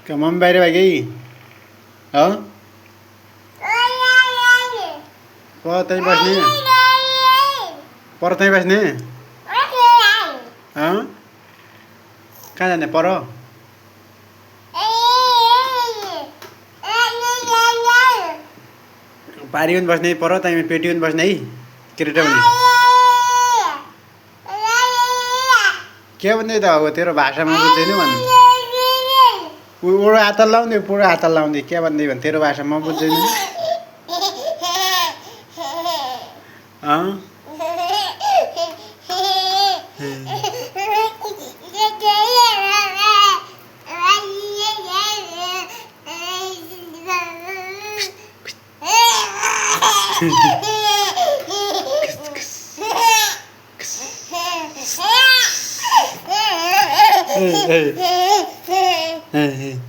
का मम्मी बाहिर भयो कि पर त्यहीँ बस्ने पर त्यहीँ बस्ने कहाँ जाने पर पारी पनि बस्ने पर त्यहीँ पेटी पनि बस्ने है केटा पनि के भन्दै त अब तेरो भाषामा बुझ्दैन भन्नु उडो हात लाउँदै पुरो हात लाउँदै के भन्दै भने तेरो भाषामा बुझ्दैन Hey.